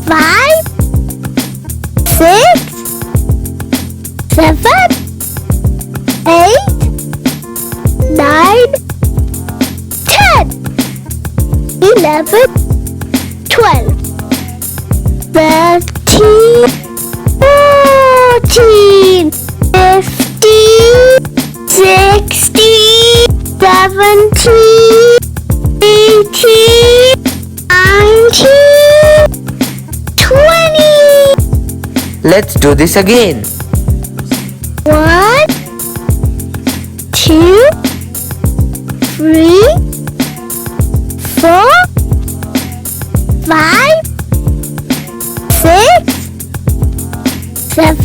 5, 6, 7, 8, 9, 10, 11, 12, 13, 14, 15, 16, 17, 18, 19, 20. Let's do this again. 1, 2, 3, 4, 5, 6, 7,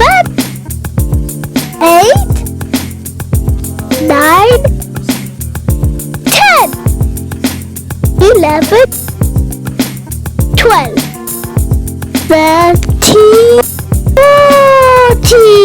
8, 9, 10, 11, 12, 13, 14.